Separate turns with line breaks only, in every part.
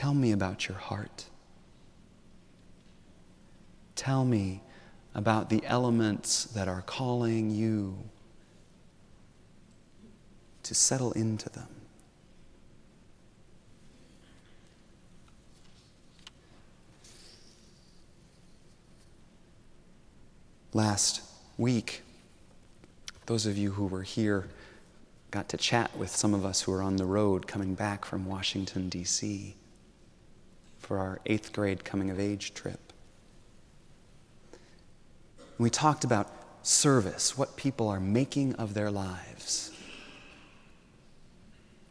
Tell me about your heart. Tell me about the elements that are calling you to settle into them. Last week, those of you who were here got to chat with some of us who were on the road coming back from Washington, D.C. for our 8th grade coming-of-age trip. We talked about service, what people are making of their lives.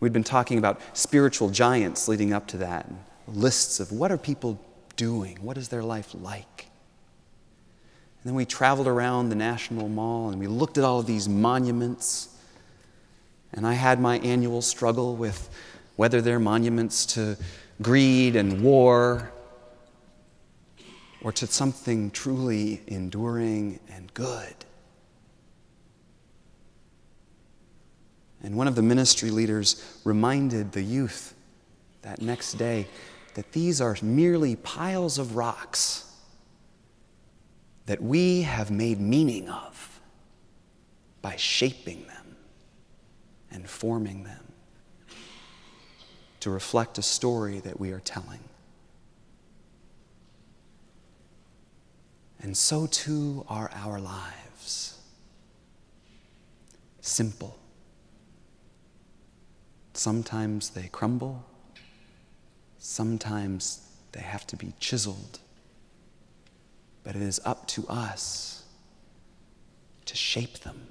We'd been talking about spiritual giants leading up to that, and lists of what are people doing, what is their life like. And then we traveled around the National Mall and we looked at all of these monuments. And I had my annual struggle with whether they're monuments to greed and war or to something truly enduring and good. And one of the ministry leaders reminded the youth that next day that these are merely piles of rocks that we have made meaning of by shaping them and forming them to reflect a story that we are telling. And so too are our lives. Simple. Sometimes they crumble. Sometimes they have to be chiseled. But it is up to us to shape them,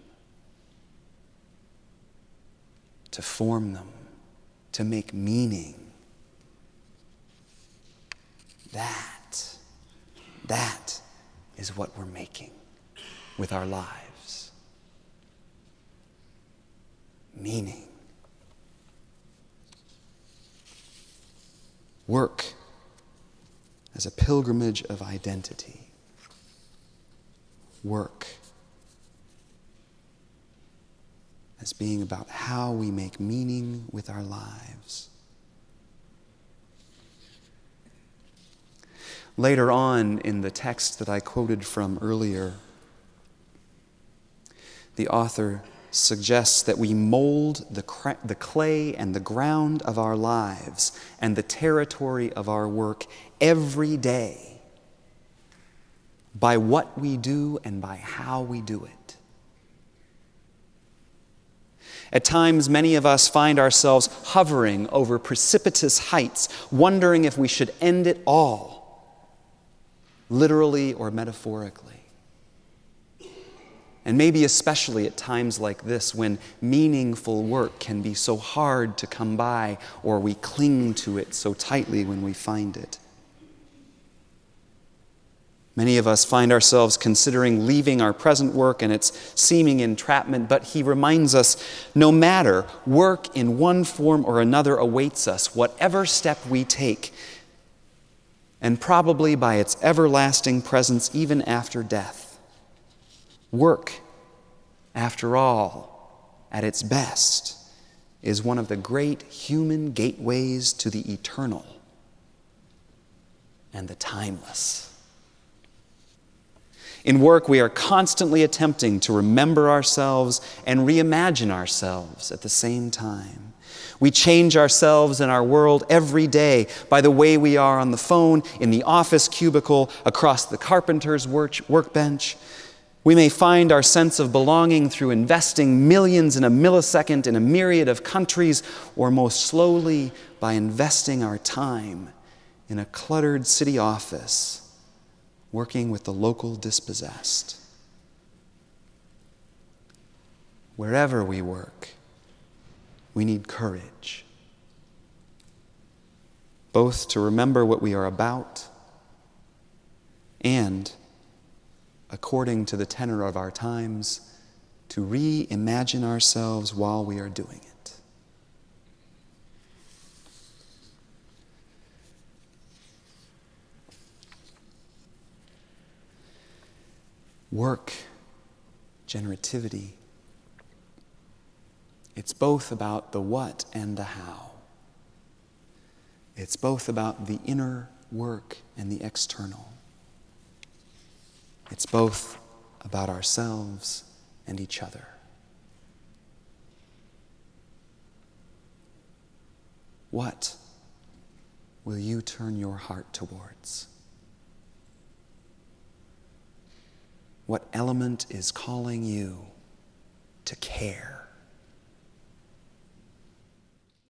to form them, to make meaning. That is what we're making with our lives. Meaning. Work as a pilgrimage of identity. Work as being about how we make meaning with our lives. Later on in the text that I quoted from earlier, the author suggests that we mold the clay and the ground of our lives and the territory of our work every day by what we do and by how we do it. At times, many of us find ourselves hovering over precipitous heights, wondering if we should end it all, literally or metaphorically. And maybe especially at times like this, when meaningful work can be so hard to come by, or we cling to it so tightly when we find it. Many of us find ourselves considering leaving our present work and its seeming entrapment, but he reminds us, no matter, work in one form or another awaits us, whatever step we take, and probably by its everlasting presence even after death. Work, after all, at its best, is one of the great human gateways to the eternal and the timeless. In work, we are constantly attempting to remember ourselves and reimagine ourselves at the same time. We change ourselves and our world every day by the way we are on the phone, in the office cubicle, across the carpenter's workbench. We may find our sense of belonging through investing millions in a millisecond in a myriad of countries, or most slowly by investing our time in a cluttered city office, working with the local dispossessed. Wherever we work, we need courage, both to remember what we are about and, according to the tenor of our times, to reimagine ourselves while we are doing it. Work, generativity, it's both about the what and the how. It's both about the inner work and the external. It's both about ourselves and each other. What will you turn your heart towards? What element is calling you to care?